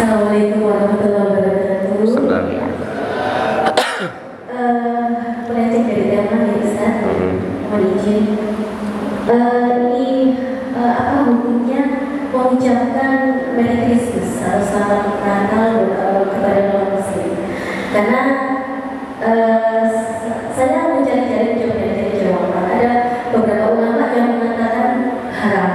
Assalamualaikum warahmatullahi wabarakatuh. Assalamualaikum. Melenceng dari tema ya Ustaz, mohon izin. Ini apa hukumnya mengucapkan Merry Christmas atau Selamat Natal kepada non Muslim? Karena saya mencari-cari jawaban. Ada beberapa ulama yang mengatakan haram,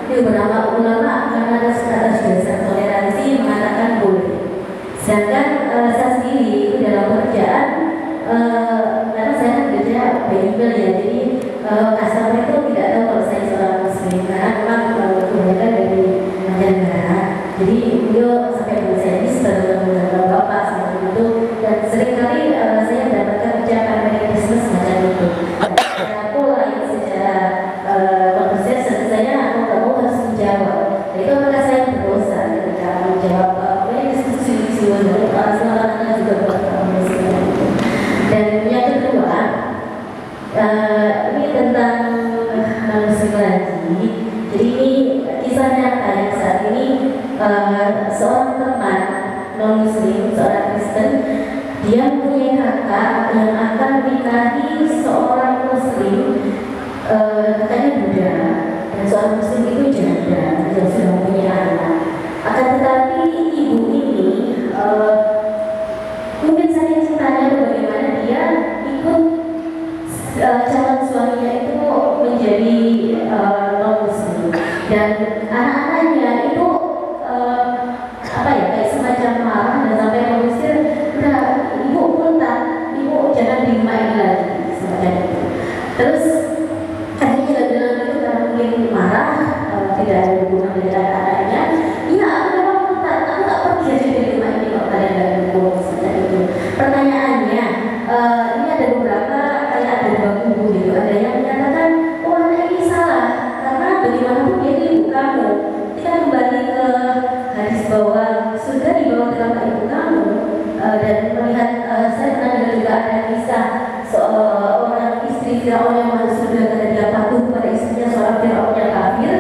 beberapa ulama karena ada status dasar toleransi mengatakan boleh. Sedangkan saya sendiri itu dalam pekerjaan, karena saya kerja bilingual ya, jadi customer itu tidak tahu kalau saya seorang Muslim karena memang kebanyakan dari mancanegara. Jadi beliau sampai bahasa Inggris bertemu bapak seperti itu, dan seringkali saya mendapatkan ucapan Merry Christmas macam itu. Saya pola yang secara conversation saya mau harus menjawab. Itu apakah saya berdosa ketika menjawab Merry Christmas dari selamatnya juga buat Muslim. Dan yang kedua, ini tentang Muslim lagi. Jadi ini kisah nyata yang saat ini seorang teman non Muslim, seorang Kristen, dia punya kakak yang akan menikahi seorang Muslim, katanya Buddha, dan seorang Muslim itu janda yang sudah punya anak. Akan tetapi ibu ini mungkin saya tanya bagaimana dia ikut calon suaminya itu menjadi non Muslim, dan anak-anaknya itu apa ya, kayak semacam marah dan sampai mengusir, udah ibu punta, ibu jangan di rumah ini lagi, semacam itu. Terus akhirnya dia bilang itu karena mungkin marah, tidak ada hubungan dengan anak-anaknya. Iya, aku memang punta, aku tak pergi aja dari rumah ini kalau kalian gak dukung, semacam itu. Pertanyaannya, ini ada beberapa, kayak ada dua kubu gitu. Ada yang menyatakan, oh anak ini salah karena bagaimanapun dia itu ibu kamu. Kita kembali ke hadis bahwa surga di bawah telapak ibu kamu, dan melihat saya pernah dengar juga ada kisah seorang istri Firaun yang masuk surga karena dia patuh pada istrinya, seorang Firaun yang kafir.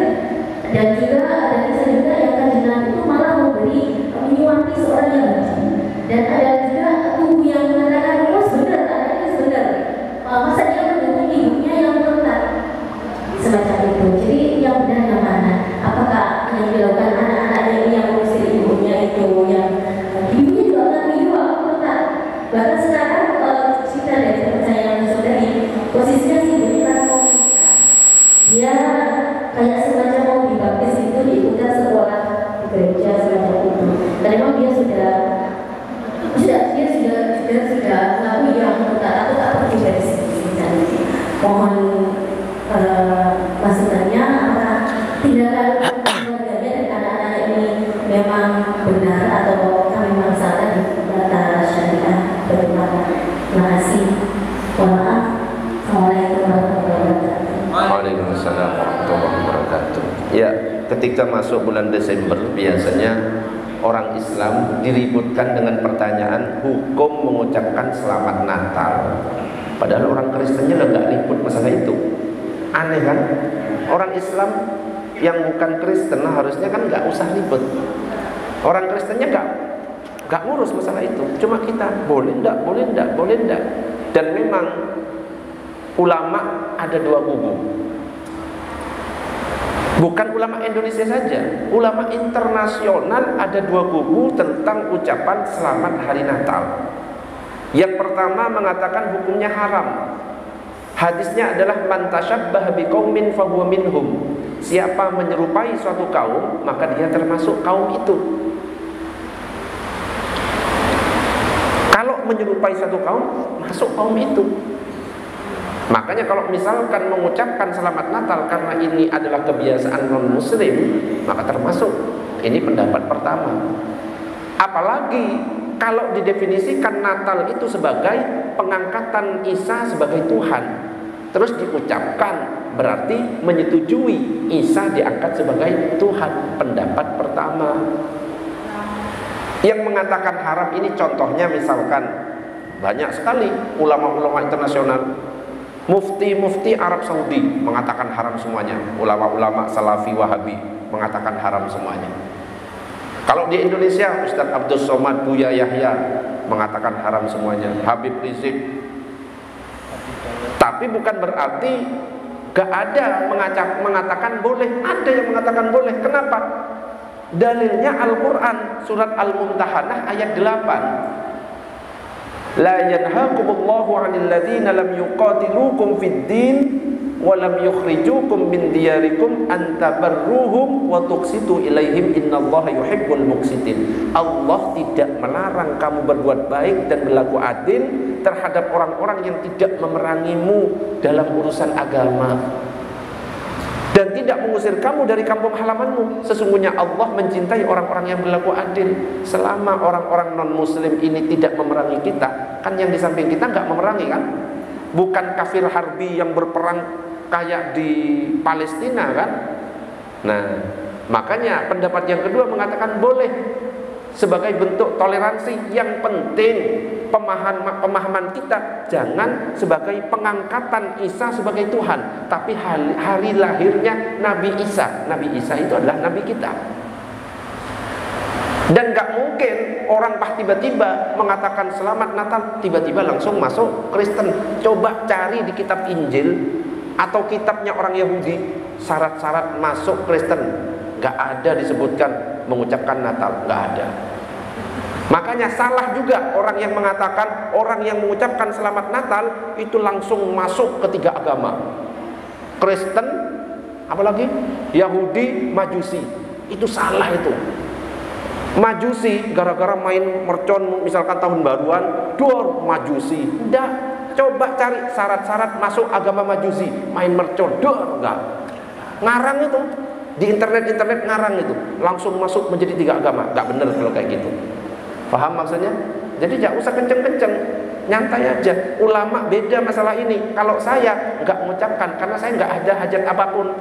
Dan juga ada kisah juga yang kanjeng itu malah menyuapi seorang Yahudi. Dan ada juga kubu yang mengatakan, oh sebenarnya anaknya sebenarnya, masa dia mendukung ibunya yang benar, semacam itu. Jadi yang benar yang mana? Apakah yang dilakukan anak-anaknya ini yang mengusir ibunya itu, yang ibunya juga akan juga benar? Bahkan sekarang kita dari kepercayaan saudari, posisinya sih ibunya kan mau dia kayak semacam mau dibaptis itu di udah sekolah di gereja semacam itu. Dan memang dia sudah lalu yang aku tak pergi dari sini. Mohon masukannya, apakah tindakan keluarganya dan anak-anak ini memang benar atau kami memang salah di data syariah? Terima kasih. Mohon maaf. Assalamualaikum warahmatullahi wabarakatuh. Waalaikumsalam warahmatullahi wabarakatuh. Ya, ketika masuk bulan Desember biasanya orang Islam diributkan dengan pertanyaan hukum mengucapkan selamat Natal. Padahal orang Kristennya nggak ribut masalah itu. Aneh kan? Orang Islam yang bukan Kristen harusnya kan nggak usah ribut. Orang Kristennya nggak ngurus masalah itu. Cuma kita boleh ndak, boleh ndak, boleh ndak. Dan memang ulama ada dua kubu. Bukan ulama Indonesia saja, ulama internasional ada dua kubu tentang ucapan selamat hari Natal. Yang pertama mengatakan hukumnya haram. Hadisnya adalah man tashabbaha biqaumin fahuwa minhum. Siapa menyerupai suatu kaum, maka dia termasuk kaum itu. Kalau menyerupai suatu kaum, masuk kaum itu. Makanya kalau misalkan mengucapkan selamat Natal karena ini adalah kebiasaan non Muslim, maka termasuk. Ini pendapat pertama. Apalagi kalau didefinisikan Natal itu sebagai pengangkatan Isa sebagai Tuhan, terus diucapkan, berarti menyetujui Isa diangkat sebagai Tuhan. Pendapat pertama. Yang mengatakan haram ini contohnya misalkan banyak sekali ulama-ulama internasional. Mufti Arab Saudi mengatakan haram semuanya. Ulama-ulama Salafi Wahabi mengatakan haram semuanya. Kalau di Indonesia Ustadz Abdul Somad, Buya Yahya mengatakan haram semuanya, Habib Rizik. Tapi bukan berarti gak ada mengatakan boleh. Ada yang mengatakan boleh. Kenapa? Dalilnya Al-Quran, surat Al-Mumtahanah ayat 8. La yanhakumullahu 'anil ladzina lam yuqatilukum fid din wa lam yukhrijukum min diyarikum an tabarruhum wa tuqsitu ilaihim innallaha yuhibbul muqsitin. Allah tidak melarang kamu berbuat baik dan berlaku adil terhadap orang-orang yang tidak memerangimu dalam urusan agama dan tidak mengusir kamu dari kampung halamanmu. Sesungguhnya Allah mencintai orang-orang yang berlaku adil. Selama orang-orang non-muslim ini tidak memerangi kita, kan yang di samping kita nggak memerangi kan? Bukan kafir harbi yang berperang kayak di Palestina kan? Nah, makanya pendapat yang kedua mengatakan boleh sebagai bentuk toleransi. Yang penting pemahaman kita jangan sebagai pengangkatan Isa sebagai Tuhan, tapi hari lahirnya Nabi Isa. Nabi Isa itu adalah Nabi kita. Dan gak mungkin orang tiba-tiba mengatakan selamat Natal, tiba-tiba langsung masuk Kristen. Coba cari di kitab Injil atau kitabnya orang Yahudi, syarat-syarat masuk Kristen. Gak ada disebutkan mengucapkan Natal, gak ada. Makanya salah juga orang yang mengatakan orang yang mengucapkan selamat Natal itu langsung masuk ketiga agama, Kristen, apalagi Yahudi, Majusi. Itu salah itu. Majusi gara-gara main mercon misalkan tahun baruan, dor Majusi. Enggak, coba cari syarat-syarat masuk agama Majusi, main mercon, dor enggak. Ngarang itu di internet ngarang itu, langsung masuk menjadi tiga agama. Enggak bener kalau kayak gitu. Paham maksudnya? Jadi jangan usah kenceng-kenceng, nyantai aja. Ulama beda masalah ini. Kalau saya nggak mengucapkan karena saya nggak ada hajat apapun.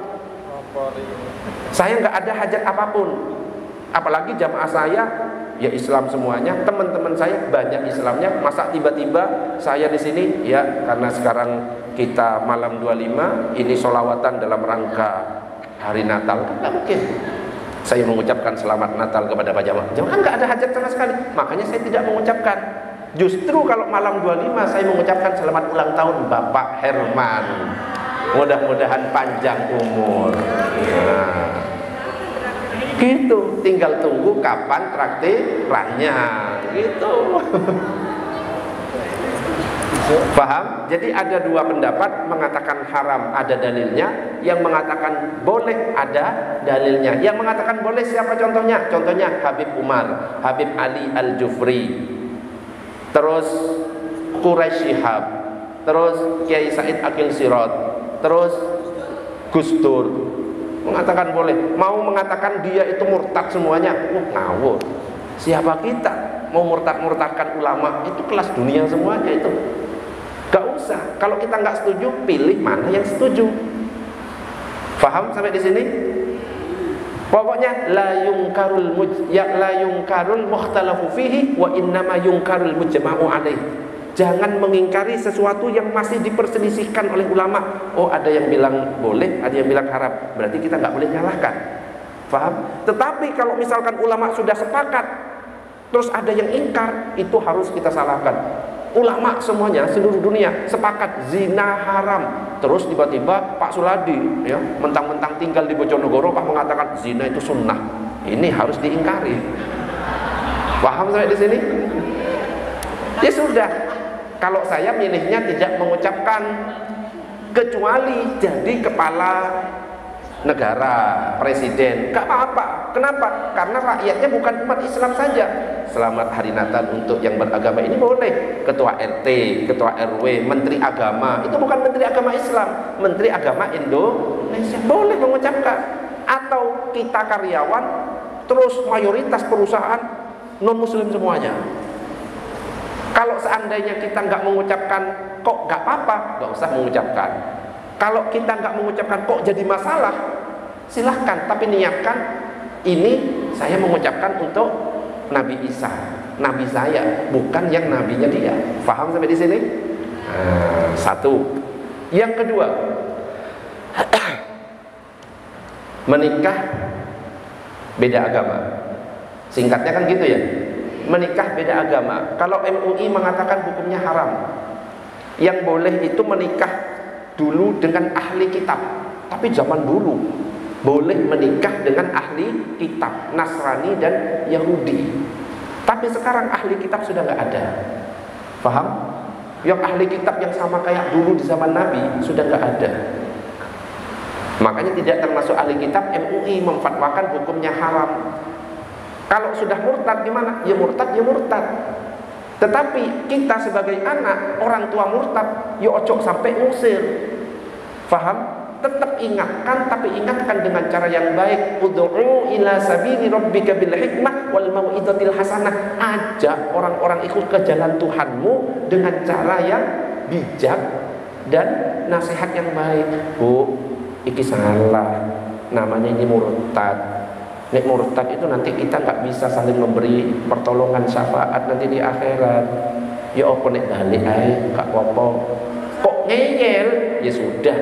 Saya nggak ada hajat apapun. Apalagi jamaah saya ya Islam semuanya. Teman-teman saya banyak Islamnya. Masa tiba-tiba saya di sini ya karena sekarang kita malam 25 ini sholawatan dalam rangka hari Natal, kan nggak mungkin saya mengucapkan selamat Natal kepada Pak Jamaah. Jamaah nggak ada hajat sama sekali, makanya saya tidak mengucapkan. Justru kalau malam 25 saya mengucapkan selamat ulang tahun Bapak Herman. Mudah-mudahan panjang umur. Nah, gitu. Tinggal tunggu kapan traktirannya. Gitu. Paham? Jadi ada dua pendapat, mengatakan haram ada dalilnya, yang mengatakan boleh ada dalilnya. Yang mengatakan boleh siapa contohnya? Contohnya Habib Umar, Habib Ali Al-Jufri, terus Quraisy Shihab, terus Kiai Said Akil Sirot, terus Gus Dur mengatakan boleh. Mau mengatakan dia itu murtad semuanya, ngawur. Siapa kita mau murtadkan ulama? Itu kelas dunia semuanya itu. Gak usah. Kalau kita nggak setuju, pilih mana yang setuju. Paham sampai di sini? Pokoknya la yungkarul mukhtalafu fihi wa innama yungkarul mujma'u alaih. Jangan mengingkari sesuatu yang masih diperselisihkan oleh ulama. Oh, ada yang bilang boleh, ada yang bilang haram. Berarti kita nggak boleh nyalahkan. Paham? Tetapi kalau misalkan ulama sudah sepakat, terus ada yang ingkar, itu harus kita salahkan. Ulama semuanya seluruh dunia sepakat zina haram, terus tiba-tiba Pak Suladi ya mentang-mentang tinggal di Bojonegoro Pak mengatakan zina itu sunnah. Ini harus diingkari. Paham sampai di sini? Ya sudah. Kalau saya milihnya tidak mengucapkan kecuali jadi kepala negara, presiden, gak apa-apa. Kenapa? Karena rakyatnya bukan umat Islam saja. Selamat hari Natal untuk yang beragama ini boleh. Ketua RT, ketua RW, menteri agama, itu bukan menteri agama Islam, menteri agama Indonesia boleh mengucapkan. Atau kita karyawan, terus mayoritas perusahaan non muslim semuanya. Kalau seandainya kita nggak mengucapkan, kok nggak apa-apa, nggak usah mengucapkan. Kalau kita nggak mengucapkan kok jadi masalah, silahkan. Tapi niatkan ini saya mengucapkan untuk Nabi Isa, Nabi saya, bukan yang nabinya dia. Paham sampai di sini? Satu. Yang kedua, menikah beda agama. Singkatnya kan gitu ya. Menikah beda agama. Kalau MUI mengatakan hukumnya haram. Yang boleh itu menikah dulu dengan ahli kitab. Tapi zaman dulu boleh menikah dengan ahli kitab, Nasrani dan Yahudi. Tapi sekarang ahli kitab sudah nggak ada. Paham? Yang ahli kitab yang sama kayak dulu di zaman Nabi sudah nggak ada. Makanya tidak termasuk ahli kitab, MUI memfatwakan hukumnya haram. Kalau sudah murtad gimana? Ya murtad, ya murtad. Tetapi kita sebagai anak, orang tua murtad, ya ojo sampai ngusir. Paham? Tetap ingatkan, tapi ingatkan dengan cara yang baik. Ud'u ila sabili rabbika bil hikmah wal mau'izatil hasanah. Ajak orang-orang ikut ke jalan Tuhanmu dengan cara yang bijak dan nasihat yang baik. Bu, iki salah, namanya ini murtad. Nek murtad itu nanti kita nggak bisa saling memberi pertolongan syafaat nanti di akhirat. Ya opo nek balik ae, gak apa-apa. Kok ngeyel? Ya sudah.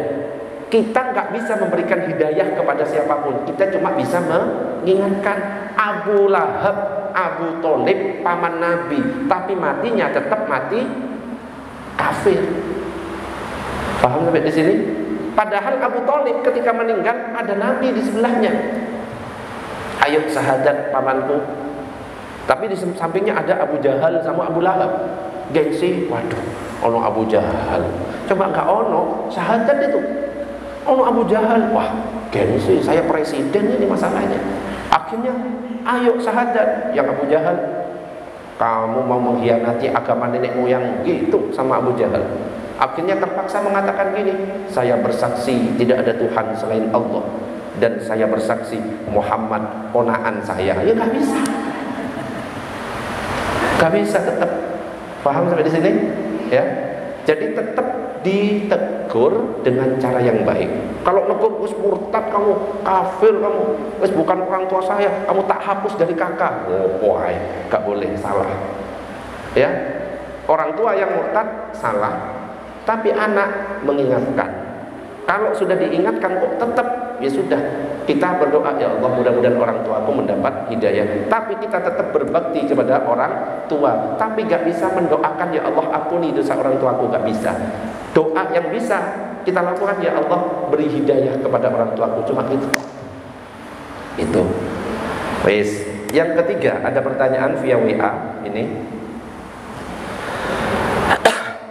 Kita nggak bisa memberikan hidayah kepada siapapun. Kita cuma bisa mengingatkan. Abu Lahab, Abu Thalib, paman Nabi, tapi matinya tetap mati kafir. Paham sampai di sini? Padahal Abu Thalib ketika meninggal ada Nabi di sebelahnya. Ayo syahadat pamanku. Tapi di sampingnya ada Abu Jahal sama Abu Lahab. Gengsi, waduh, ono Abu Jahal. Coba enggak ono syahadat itu. Ono Abu Jahal, wah, gengsi, saya presiden ini masalahnya. Akhirnya, ayo syahadat. Yang Abu Jahal, kamu mau mengkhianati agama nenek moyang gitu sama Abu Jahal. Akhirnya terpaksa mengatakan gini, saya bersaksi tidak ada Tuhan selain Allah. Dan saya bersaksi Muhammad ponaan saya. Ya nggak bisa, nggak bisa tetap. Paham sampai di sini? Ya. Jadi tetap ditegur dengan cara yang baik. Kalau negur, wis murtad kamu, kafir kamu, wis bukan orang tua saya, kamu tak hapus dari kakak. Oh, boy, nggak boleh, salah. Ya, orang tua yang murtad salah, tapi anak mengingatkan. Kalau sudah diingatkan kok tetap, ya sudah, kita berdoa, ya Allah mudah-mudahan orang tuaku mendapat hidayah. Tapi kita tetap berbakti kepada orang tua. Tapi gak bisa mendoakan, ya Allah ampuni dosa orang tuaku, gak bisa. Doa yang bisa kita lakukan, ya Allah beri hidayah kepada orang tuaku, cuma itu. Itu. Wis. Yang ketiga, ada pertanyaan via WA ini.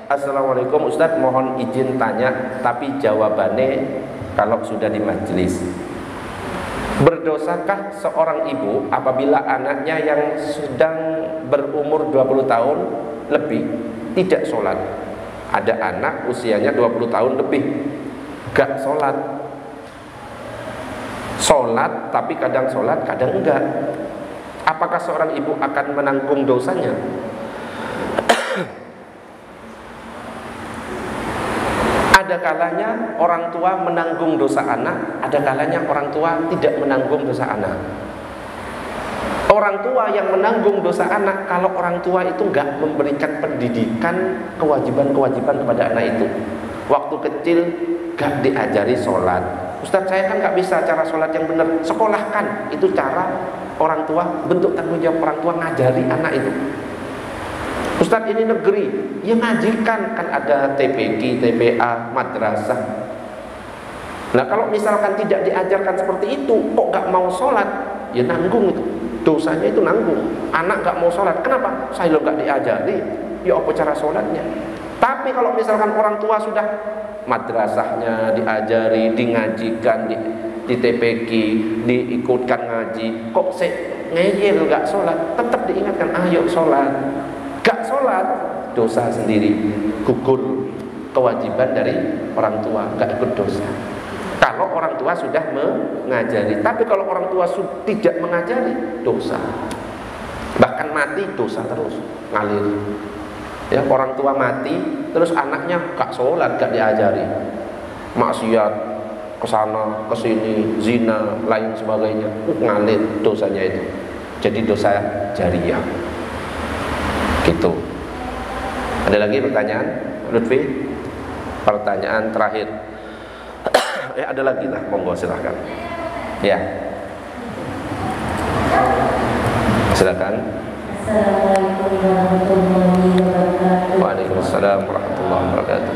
Assalamualaikum Ustadz, mohon izin tanya, tapi jawabannya kalau sudah di majelis. Berdosakah seorang ibu apabila anaknya yang sedang berumur 20 tahun lebih tidak sholat? Ada anak usianya 20 tahun lebih gak sholat. Sholat tapi kadang sholat, kadang enggak. Apakah seorang ibu akan menanggung dosanya? Ada kalanya orang tua menanggung dosa anak, ada kalanya orang tua tidak menanggung dosa anak. Orang tua yang menanggung dosa anak kalau orang tua itu nggak memberikan pendidikan kewajiban-kewajiban kepada anak itu. Waktu kecil nggak diajari sholat. Ustadz, saya kan nggak bisa cara sholat yang benar. Sekolahkan, itu cara orang tua, bentuk tanggung jawab orang tua ngajari anak itu. Ustadz, ini negeri, ya ngajikan, kan ada TPQ, TPA, madrasah. Nah kalau misalkan tidak diajarkan seperti itu, kok gak mau sholat, ya nanggung itu, dosanya itu nanggung. Anak gak mau sholat, kenapa? Saya lo gak diajari, ya apa cara sholatnya. Tapi kalau misalkan orang tua sudah madrasahnya diajari, dingajikan, di TPQ, diikutkan ngaji, kok ngeyel gak sholat, tetap diingatkan, ayo sholat. Gak sholat, dosa sendiri, gugur kewajiban dari orang tua, gak ikut dosa. Kalau orang tua sudah mengajari, tapi kalau orang tua tidak mengajari, dosa. Bahkan mati dosa terus, ngalir. Ya, orang tua mati, terus anaknya gak sholat, gak diajari, maksiat, kesana, kesini, zina, lain sebagainya, ngalir dosanya itu. Jadi dosa jariyah. Gitu. Ada lagi pertanyaan, Lutfi? Pertanyaan terakhir. Ada lagi lah, monggo silahkan. Ya. Silakan. Assalamualaikum warahmatullahi wabarakatuh. Waalaikumsalam warahmatullahi wabarakatuh.